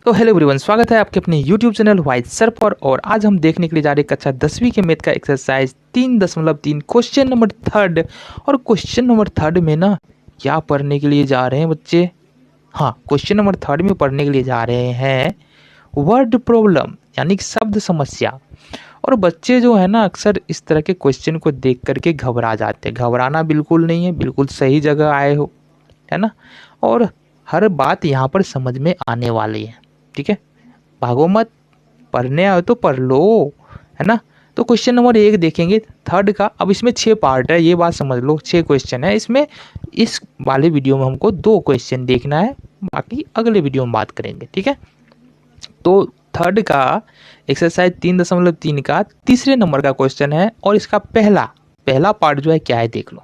तो hello everyone, स्वागत है आपके अपने यूट्यूब चैनल वाइज सर पर। और आज हम देखने के लिए जा रहे हैं कक्षा 10वीं के मैथ का एक्सरसाइज 3.3 क्वेश्चन नंबर थर्ड। और क्वेश्चन नंबर थर्ड में ना क्या पढ़ने के लिए जा रहे हैं बच्चे? हाँ, क्वेश्चन नंबर थर्ड में पढ़ने के लिए जा रहे हैं वर्ड प्रॉब्लम, यानी कि शब्द समस्या। और बच्चे जो है ना अक्सर इस तरह के क्वेश्चन को देख करके घबरा जाते हैं। घबराना बिल्कुल नहीं है, बिल्कुल सही जगह आए हो, है ना। और हर बात यहाँ पर समझ में आने वाली है, ठीक है। भागो मत, पढ़ने आए तो पढ़ लो, है ना। तो क्वेश्चन नंबर 1 देखेंगे थर्ड का। अब इसमें 6 पार्ट है, ये बात समझ लो, 6 क्वेश्चन है इसमें। इस वाले वीडियो में हमको 2 क्वेश्चन देखना है, बाकी अगले वीडियो में बात करेंगे, ठीक है। तो थर्ड का एक्सरसाइज 3.3 का तीसरे नंबर का क्वेश्चन है। और इसका पहला पार्ट जो है क्या है देख लो।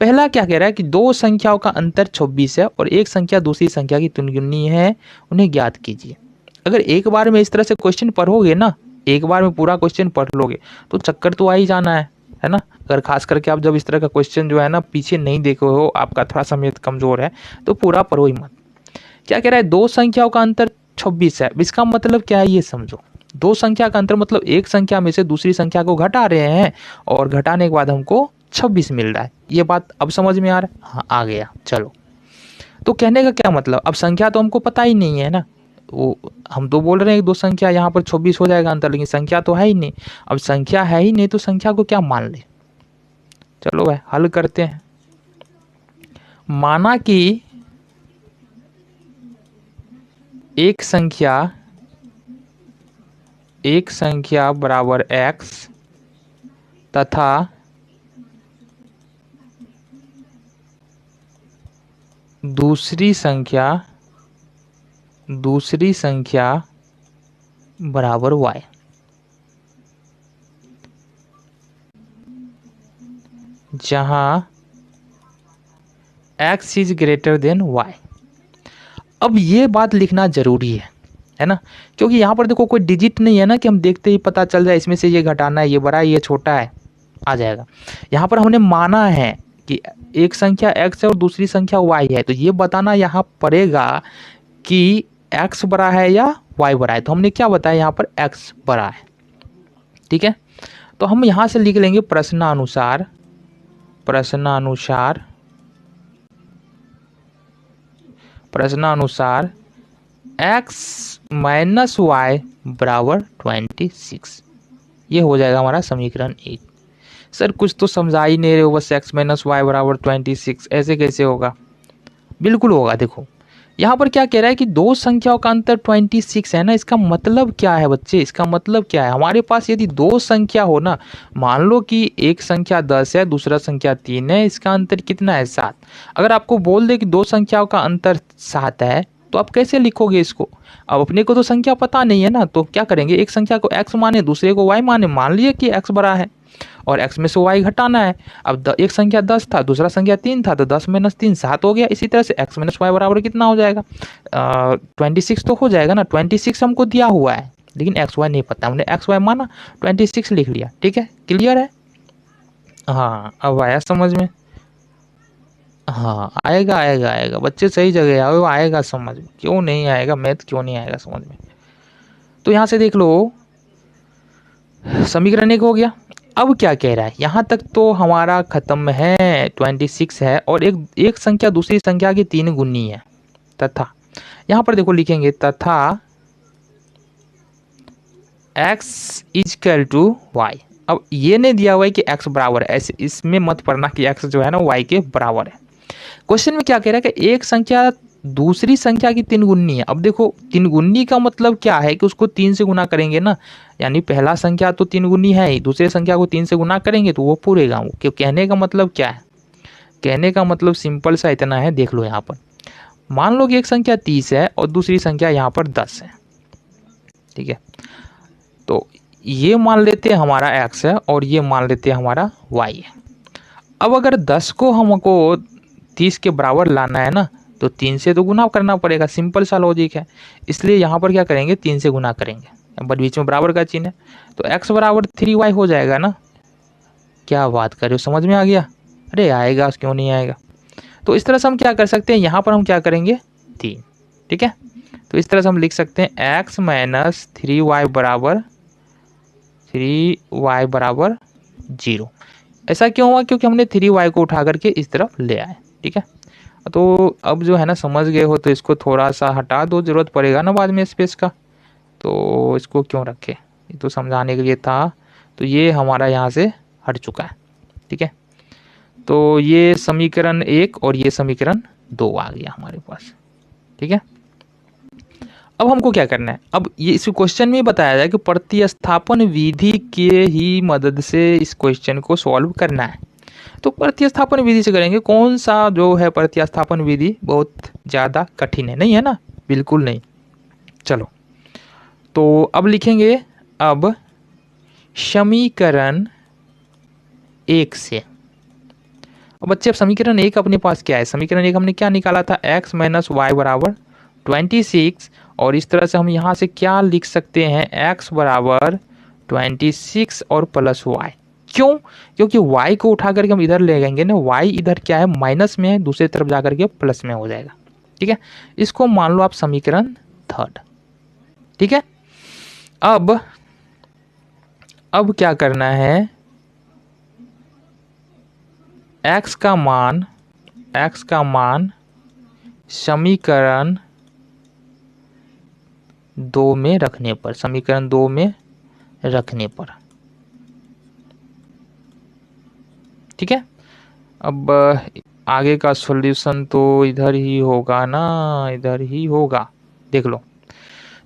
पहला क्या कह रहा है कि दो संख्याओं का अंतर 26 है और एक संख्या दूसरी संख्या की तुलनीय है, उन्हें ज्ञात कीजिए। अगर एक बार में इस तरह से क्वेश्चन पढ़ोगे ना, एक बार में पूरा क्वेश्चन पढ़ लोगे तो चक्कर तो आ ही जाना है ना। अगर खास करके आप जब इस तरह का क्वेश्चन जो है ना पीछे नहीं देखे हो, आपका थोड़ा सा मेथ कमजोर है, तो पूरा पढ़ो ही मत। क्या कह रहा है? दो संख्याओं का अंतर 26 है। इसका मतलब क्या है ये समझो। दो संख्या का अंतर मतलब एक संख्या में से दूसरी संख्या को घटा रहे हैं और घटाने के बाद हमको 26 मिल रहा है। ये बात अब समझ में आ रहा है? हाँ, आ गया। चलो, तो कहने का क्या मतलब, अब संख्या तो हमको पता ही नहीं है ना। वो हम तो बोल रहे हैं कि दो संख्या यहाँ पर 26 हो जाएगा अंतर, लेकिन संख्या तो है ही नहीं। अब संख्या है ही नहीं तो संख्या को क्या मान ले। चलो भाई हल करते हैं। माना कि एक संख्या बराबर x तथा दूसरी संख्या बराबर y। जहां x is greater than y। अब ये बात लिखना जरूरी है ना, क्योंकि यहाँ पर देखो कोई डिजिट नहीं है ना कि हम देखते ही पता चल जाए इसमें से ये घटाना है, ये बड़ा है, ये छोटा है, आ जाएगा। यहाँ पर हमने माना है कि एक संख्या x है और दूसरी संख्या y है, तो ये बताना यहाँ पड़ेगा कि x बड़ा है या y बड़ा है। तो हमने क्या बताया, यहाँ पर x बड़ा है, ठीक है। तो हम यहाँ से लिख लेंगे प्रश्नानुसार x माइनस y बराबर 26। ये हो जाएगा हमारा समीकरण 1। सर कुछ तो समझा ही नहीं रहे हो, बस x माइनस वाई बराबर 26 ऐसे कैसे होगा? बिल्कुल होगा। देखो यहाँ पर क्या कह रहा है कि दो संख्याओं का अंतर 26 है ना। इसका मतलब क्या है बच्चे? इसका मतलब क्या है, हमारे पास यदि दो संख्या हो ना, मान लो कि एक संख्या 10 है, दूसरा संख्या 3 है, इसका अंतर कितना है? 7। अगर आपको बोल दे कि दो संख्याओं का अंतर 7 है, तो आप कैसे लिखोगे इसको? अब अपने को तो संख्या पता नहीं है ना, तो क्या करेंगे, एक संख्या को x माने, दूसरे को y माने। मान लिए कि x बड़ा है और x में से y घटाना है। अब एक संख्या 10 था, दूसरा संख्या 3 था, तो 10 माइनस 3 7 हो गया। इसी तरह से x माइनस वाई बराबर कितना हो जाएगा? 26 तो हो जाएगा ना। 26 हमको दिया हुआ है, लेकिन एक्स वाई नहीं पता, हमने एक्स वाई माना 26 लिख लिया, ठीक है। क्लियर है? हाँ, अब आया समझ में? हाँ, आएगा बच्चे, सही जगह आओ, आएगा समझ में। क्यों नहीं आएगा मैथ, क्यों नहीं आएगा समझ में? तो यहाँ से देख लो, समीकरण 1 हो गया। अब क्या कह रहा है, यहाँ तक तो हमारा खत्म है, 26 है और एक संख्या दूसरी संख्या की 3 गुनी है। तथा यहाँ पर देखो लिखेंगे तथा x इजकल टू y। अब ये नहीं दिया हुआ है कि x बराबर है, ऐसे इसमें मत पढ़ना कि x जो है ना y के बराबर है। क्वेश्चन में क्या कह रहा है कि एक संख्या दूसरी संख्या की 3 गुनी है। अब देखो 3 गुनी का मतलब क्या है कि उसको 3 से गुना करेंगे ना, यानी पहला संख्या तो 3 गुनी है ही, दूसरे संख्या को 3 से गुना करेंगे तो वो पूरेगा। वो क्यों? कहने का मतलब क्या है? कहने का मतलब सिंपल सा इतना है, देख लो यहाँ पर। मान लो कि एक संख्या 30 है और दूसरी संख्या यहाँ पर 10 है, ठीक है। तो ये मान लेते हैं हमारा x है और ये मान लेते हैं हमारा y है। अब अगर 10 को हमको 30 के बराबर लाना है ना, तो 3 से तो गुना करना पड़ेगा, सिंपल सा लॉजिक है। इसलिए यहाँ पर क्या करेंगे, 3 से गुना करेंगे, बट बीच में बराबर का चिन्ह है, तो x बराबर 3y हो जाएगा ना। क्या बात कर रहे हो, समझ में आ गया? अरे आएगा, क्यों नहीं आएगा? तो इस तरह से हम क्या कर सकते हैं, यहाँ पर हम क्या करेंगे 3, ठीक है। तो इस तरह से हम लिख सकते हैं x माइनस 3y बराबर 0। ऐसा क्यों हुआ? क्योंकि हमने 3y को उठा करके इस तरफ ले आए। ठीक है, तो अब जो है ना समझ गए हो तो इसको थोड़ा सा हटा दो, जरूरत पड़ेगा ना बाद में स्पेस का, तो इसको क्यों रखे, ये तो समझाने के लिए था। तो ये हमारा यहाँ से हट चुका है। ठीक है, तो ये समीकरण 1 और ये समीकरण 2 आ गया हमारे पास। ठीक है, अब हमको क्या करना है? अब ये इस क्वेश्चन में बताया जाए कि प्रतिस्थापन विधि के ही मदद से इस क्वेश्चन को सॉल्व करना है। तो प्रतिस्थापन विधि से करेंगे। कौन सा जो है प्रतिस्थापन विधि बहुत ज़्यादा कठिन है, नहीं है ना, बिल्कुल नहीं। चलो, तो अब लिखेंगे अब समीकरण 1 से। अब बच्चे, अब समीकरण 1 अपने पास क्या है? समीकरण 1 हमने क्या निकाला था? x माइनस वाई बराबर 26। और इस तरह से हम यहाँ से क्या लिख सकते हैं? x बराबर 26 और प्लस y। क्यों? क्योंकि y को उठा करके हम इधर ले जाएंगे ना, y इधर क्या है? माइनस में है, दूसरी तरफ जाकर के प्लस में हो जाएगा। ठीक है, इसको मान लो आप समीकरण 3। ठीक है, अब क्या करना है? x का मान समीकरण 2 में रखने पर, समीकरण 2 में रखने पर। ठीक है, अब आगे का सॉल्यूशन तो इधर ही होगा ना, इधर ही होगा, देख लो।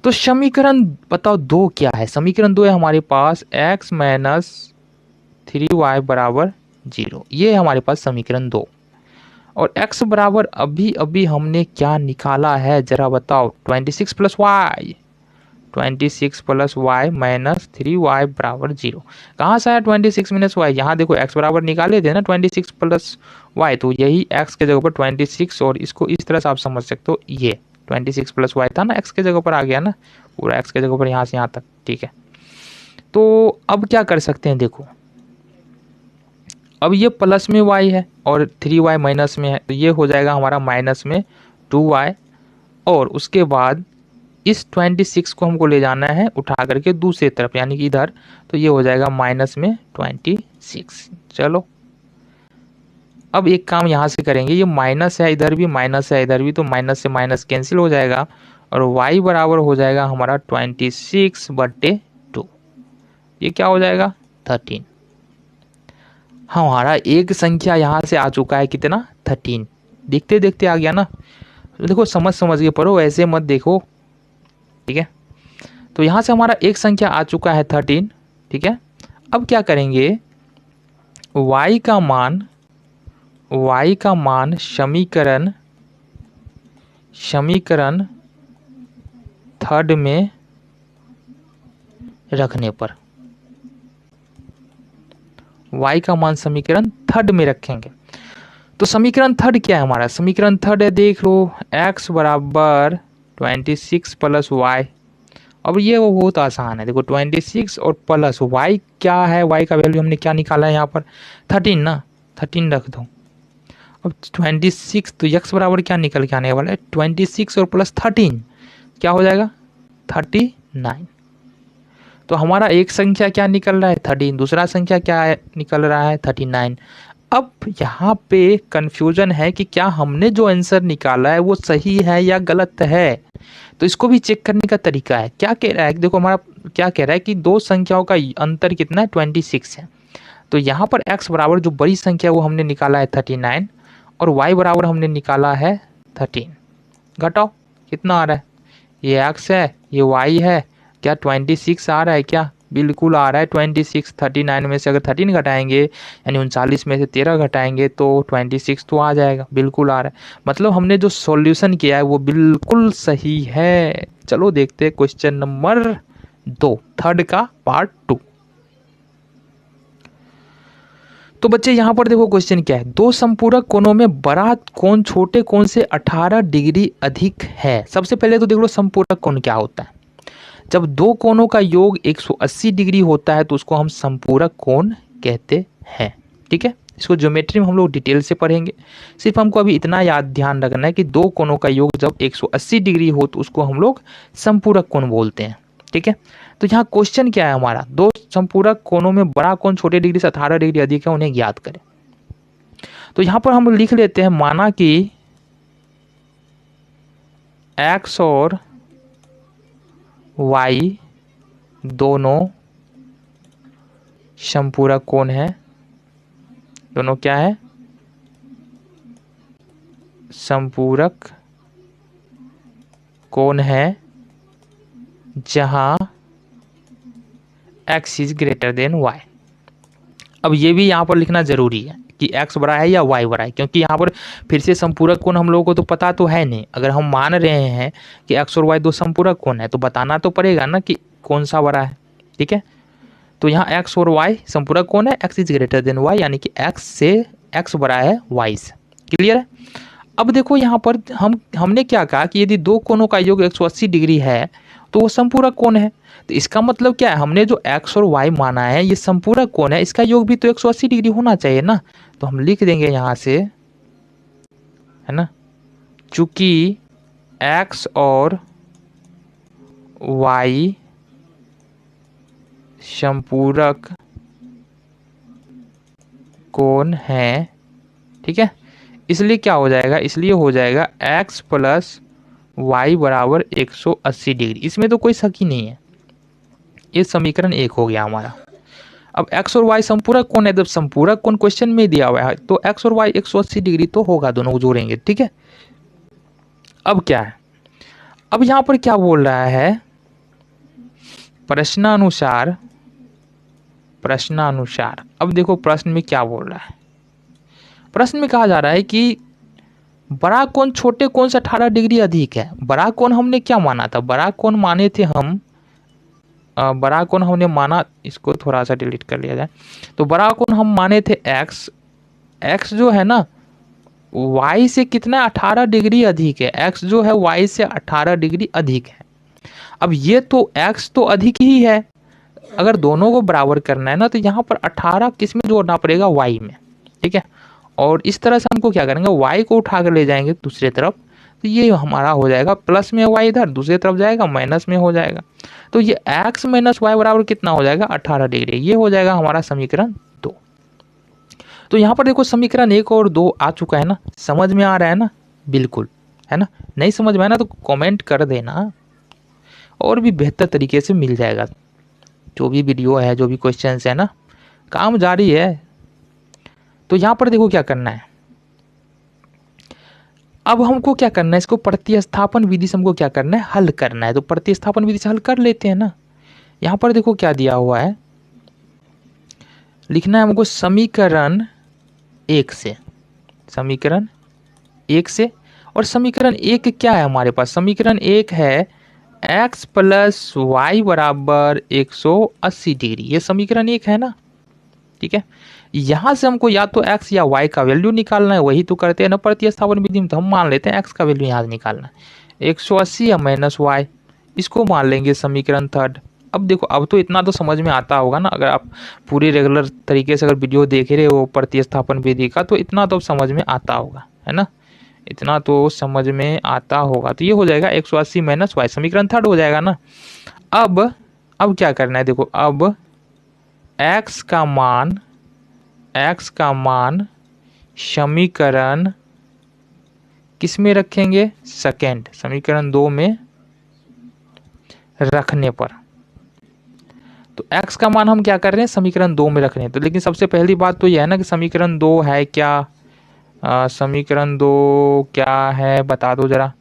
तो समीकरण बताओ 2 क्या है? समीकरण 2 है हमारे पास x माइनस 3y बराबर 0। ये हमारे पास समीकरण 2। और x बराबर अभी अभी हमने क्या निकाला है जरा बताओ? 26 plus y, 26 plus y minus 3y बराबर 0। कहाँ से आया 26 माइनस वाई? यहाँ देखो x बराबर निकाले थे ना 26 प्लस वाई, तो यही x के जगह पर 26, और इसको इस तरह से आप समझ सकते हो, ये 26 प्लस वाई था ना, x के जगह पर आ गया ना, पूरा x के जगह पर यहाँ से यहाँ तक। ठीक है, तो अब क्या कर सकते हैं? देखो, अब ये प्लस में y है और 3y माइनस में है, तो ये हो जाएगा हमारा माइनस में 2y। और उसके बाद इस 26 को हमको ले जाना है उठा करके दूसरी तरफ, यानी कि इधर, तो ये हो जाएगा माइनस में 26। चलो, अब एक काम यहाँ से करेंगे, ये माइनस है इधर भी, माइनस है इधर भी, तो माइनस से माइनस कैंसिल हो जाएगा और y बराबर हो जाएगा हमारा 26/2। ये क्या हो जाएगा? 13। हमारा एक संख्या यहाँ से आ चुका है, कितना? 13। देखते देखते आ गया ना। देखो, समझ के पढ़ो, ऐसे मत देखो। ठीक है, तो यहाँ से हमारा एक संख्या आ चुका है 13। ठीक है, अब क्या करेंगे? y का मान समीकरण 3 में रखने पर, y का मान समीकरण 3 में रखेंगे। तो समीकरण 3 क्या है हमारा? समीकरण 3 है, देख लो, x बराबर 26 प्लस वाई। अब ये वो बहुत आसान है, देखो 26 और प्लस y क्या है? y का वैल्यू हमने क्या निकाला है यहाँ पर? 13 ना, 13 रख दो। अब 26, तो x बराबर क्या निकल के आने वाला है? 26 और प्लस 13 क्या हो जाएगा? 39। तो हमारा एक संख्या क्या निकल रहा है? 13, दूसरा संख्या क्या निकल रहा है? 39। अब यहाँ पे कंफ्यूजन है कि क्या हमने जो आंसर निकाला है वो सही है या गलत है। तो इसको भी चेक करने का तरीका है। क्या कह रहा है? देखो, हमारा क्या कह रहा है कि दो संख्याओं का अंतर कितना है? 26 है। तो यहाँ पर x बराबर जो बड़ी संख्या वो हमने निकाला है 39 और y बराबर हमने निकाला है 13। घटाओ, कितना आ रहा है? ये x है, ये y है, क्या 26 आ रहा है? क्या बिल्कुल आ रहा है 26। 39 में से अगर 13 घटाएंगे, यानी 39 में से 13 घटाएंगे तो 26 तो आ जाएगा, बिल्कुल आ रहा है। मतलब हमने जो सॉल्यूशन किया है वो बिल्कुल सही है। चलो देखते हैं क्वेश्चन नंबर 2, थर्ड का पार्ट 2। तो बच्चे यहाँ पर देखो क्वेश्चन क्या है, दो संपूरक कोणों में बड़ा कोण छोटे कोण से 18 डिग्री अधिक है। सबसे पहले तो देख लो संपूरक कोण क्या होता है। जब दो कोणों का योग 180 डिग्री होता है तो उसको हम संपूरक कोण कहते हैं। ठीक है, इसको ज्योमेट्री में हम लोग डिटेल से पढ़ेंगे। सिर्फ हमको अभी इतना याद ध्यान रखना है कि दो कोनों का योग जब 180 डिग्री हो तो उसको हम लोग संपूरक कोण बोलते हैं। ठीक है, तो यहाँ क्वेश्चन क्या है हमारा, दो संपूरक कोनों में बड़ा कोण छोटे डिग्री से 18 डिग्री अधिक है, उन्हें ज्ञात करें। तो यहाँ पर हम लिख लेते हैं, माना कि x और y दोनों संपूरक कोण है। दोनों क्या है, संपूरक कोण है, जहां x is greater than y। अब ये भी यहाँ पर लिखना जरूरी है कि x बड़ा है या y बड़ा है, क्योंकि यहाँ पर फिर से संपूरक कोण हम लोगों को तो पता तो है नहीं। अगर हम मान रहे हैं कि x और y दो संपूरक कोण है तो बताना तो पड़ेगा ना कि कौन सा बड़ा है। ठीक है, तो यहाँ x और y संपूरक कोण है, x is greater than y, यानी कि x बड़ा है y से। क्लियर है। अब देखो यहाँ पर हमने क्या कहा कि यदि दो कोणों का योग 180 डिग्री है तो वो संपूरक कोण है। तो इसका मतलब क्या है, हमने जो x और y माना है ये संपूरक कोण है, इसका योग भी तो 180 डिग्री होना चाहिए ना। तो हम लिख देंगे यहाँ से, है ना, चूंकि x और y संपूरक कोण है, ठीक है, इसलिए क्या हो जाएगा, इसलिए हो जाएगा x प्लस y बराबर 180 डिग्री। इसमें तो कोई शक ही नहीं है, ये समीकरण 1 हो गया हमारा। अब x और y संपूरक कोण है, जब संपूरक कोण क्वेश्चन में दिया हुआ है तो x और y 180 डिग्री तो होगा, दोनों जोड़ेंगे। ठीक है, अब क्या है, अब यहाँ पर क्या बोल रहा है, प्रश्नानुसार अब देखो प्रश्न में क्या बोल रहा है। प्रश्न में कहा जा रहा है कि बड़ा कोण छोटे कोण से 18 डिग्री अधिक है। बड़ा कोण हमने क्या माना था, बड़ा कोण माने थे हम, बड़ा कोण हमने माना, इसको थोड़ा सा डिलीट कर लिया जाए, तो बड़ा कोण हम माने थे x जो है ना y से कितना 18 डिग्री अधिक है, x जो है y से 18 डिग्री अधिक है। अब ये तो x तो अधिक ही है, अगर दोनों को बराबर करना है ना तो यहाँ पर 18 किस में जोड़ना पड़ेगा, y में। ठीक है, और इस तरह से हमको क्या करेंगे, y को उठा कर ले जाएंगे दूसरी तरफ, तो ये हमारा हो जाएगा प्लस में y इधर दूसरी तरफ जाएगा, माइनस में हो जाएगा। तो ये x माइनस y बराबर कितना हो जाएगा, 18 डिग्री। ये हो जाएगा हमारा समीकरण 2। तो यहाँ पर देखो समीकरण 1 और 2 आ चुका है ना, समझ में आ रहा है ना, बिल्कुल, है ना। नहीं समझ में आया ना तो कमेंट कर देना, और भी बेहतर तरीके से मिल जाएगा। जो भी वीडियो है, जो भी क्वेश्चन है ना, काम जारी है। तो यहाँ पर देखो क्या करना है, अब हमको क्या करना है, इसको प्रतिस्थापन विधि से हमको क्या करना है, हल करना है। तो प्रतिस्थापन विधि से हल कर लेते हैं ना। यहाँ पर देखो क्या दिया हुआ है, लिखना है हमको समीकरण 1 से, समीकरण 1 से। और समीकरण 1 क्या है हमारे पास, समीकरण 1 है x प्लस वाई बराबर 180 डिग्री। ये समीकरण 1 है ना। ठीक है, यहाँ से हमको या तो x या y का वैल्यू निकालना है, वही तो करते हैं ना प्रतिस्थापन विधि में। तो हम मान लेते हैं x का वैल्यू यहाँ से निकालना है, 180 या माइनस y, इसको मान लेंगे समीकरण 3। अब देखो, अब तो इतना तो समझ में आता होगा ना, अगर आप पूरी रेगुलर तरीके से अगर वीडियो देख रहे हो प्रतिस्थापन विधि का, तो इतना तो समझ में आता होगा, है ना, इतना तो समझ में आता होगा। तो ये हो जाएगा 180 माइनस y, समीकरण 3 हो जाएगा ना। अब क्या करना है, देखो अब x का मान समीकरण किस में रखेंगे, सेकेंड, समीकरण 2 में रखने पर। तो x का मान हम क्या कर रहे हैं, समीकरण 2 में रख रहे हैं। तो लेकिन सबसे पहली बात तो यह है ना कि समीकरण 2 है क्या, समीकरण 2 क्या है बता दो जरा।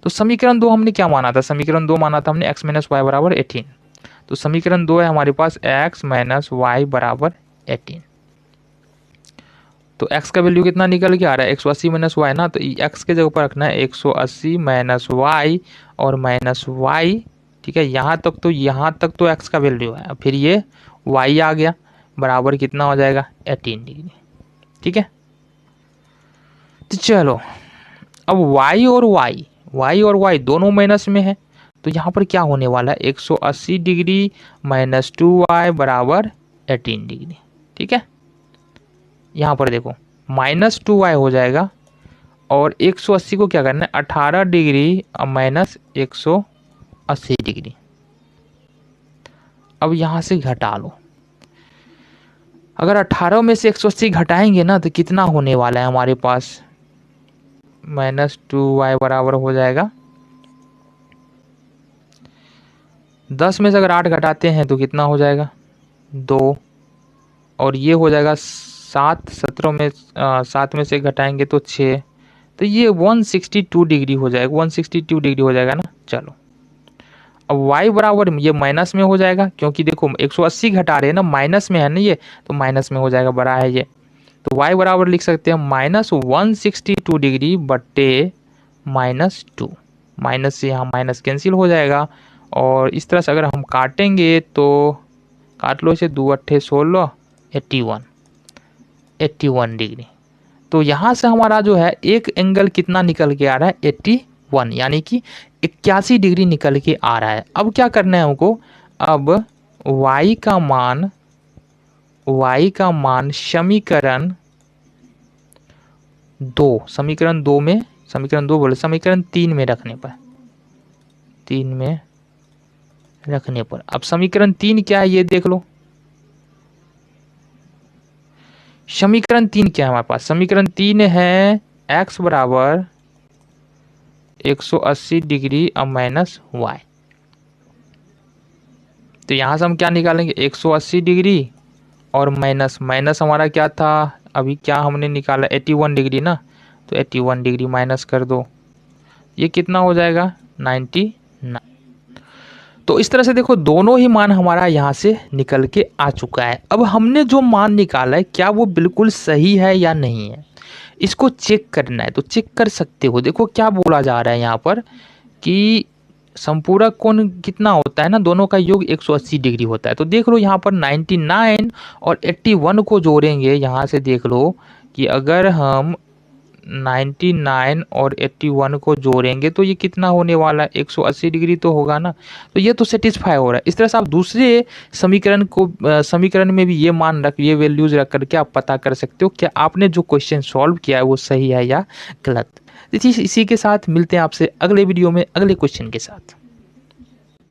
तो समीकरण 2 हमने क्या माना था, समीकरण 2 माना था हमने x माइनस वाई बराबर 18। तो समीकरण 2 है हमारे पास x माइनस वाई बराबर 18। तो x का वैल्यू कितना निकल के आ रहा है, 180 माइनस वाई ना, तो x के जगह पर रखना है 180 माइनस वाई और माइनस वाई। ठीक है, यहाँ तक तो x का वैल्यू है, फिर ये y आ गया, बराबर कितना हो जाएगा 18 डिग्री। ठीक है, तो चलो अब y और y दोनों माइनस में है, तो यहाँ पर क्या होने वाला है, 180 डिग्री माइनस 2y बराबर 18 डिग्री। ठीक है, यहाँ पर देखो -2y हो जाएगा और 180 को क्या करना है 18 डिग्री माइनस 180 डिग्री। अब यहाँ से घटा लो, अगर 18 में से 180 घटाएंगे ना तो कितना होने वाला है हमारे पास, -2y बराबर हो जाएगा 10 में से अगर 8 घटाते हैं तो कितना हो जाएगा 2, और ये हो जाएगा 7, 17 में 7 में से घटाएंगे तो 6, तो ये 162 डिग्री हो जाएगा, 162 डिग्री हो जाएगा ना। चलो अब y बराबर ये माइनस में हो जाएगा, क्योंकि देखो 180 घटा रहे हैं ना, माइनस में है ना ये, तो माइनस में हो जाएगा, बड़ा है ये, तो y बराबर लिख सकते हैं -162 डिग्री बट्टे -2, माइनस से यहाँ माइनस कैंसिल हो जाएगा, और इस तरह से अगर हम काटेंगे तो काट लो इसे, 2 अट्ठे 16, 81 डिग्री। तो यहाँ से हमारा जो है एक एंगल कितना निकल के आ रहा है 81, यानी कि 81 डिग्री निकल के आ रहा है। अब क्या करना है हमको, अब y का मान समीकरण 2 में, समीकरण 2 बोले, समीकरण 3 में रखने पर, अब समीकरण 3 क्या है ये देख लो, समीकरण 3 क्या है हमारे पास, समीकरण 3 है x बराबर 180 डिग्री अब माइनस y। तो यहां से हम क्या निकालेंगे 180 डिग्री और माइनस हमारा क्या था, अभी क्या हमने निकाला 81 डिग्री ना, तो 81 डिग्री माइनस कर दो, ये कितना हो जाएगा 99। तो इस तरह से देखो दोनों ही मान हमारा यहाँ से निकल के आ चुका है। अब हमने जो मान निकाला है क्या वो बिल्कुल सही है या नहीं है, इसको चेक करना है, तो चेक कर सकते हो। देखो क्या बोला जा रहा है यहाँ पर कि संपूरक कोण कितना होता है ना, दोनों का योग 180 डिग्री होता है। तो देख लो यहाँ पर 99 और 81 को जोड़ेंगे, यहाँ से देख लो कि अगर हम 99 और 81 को जोड़ेंगे तो ये कितना होने वाला है 180 डिग्री तो होगा ना, तो ये तो सेटिस्फाई हो रहा है। इस तरह से आप दूसरे समीकरण में भी ये मान रख, ये वैल्यूज रख करके आप पता कर सकते हो क्या आपने जो क्वेश्चन सॉल्व किया है वो सही है या गलत। इसी के साथ मिलते हैं आपसे अगले वीडियो में अगले क्वेश्चन के साथ।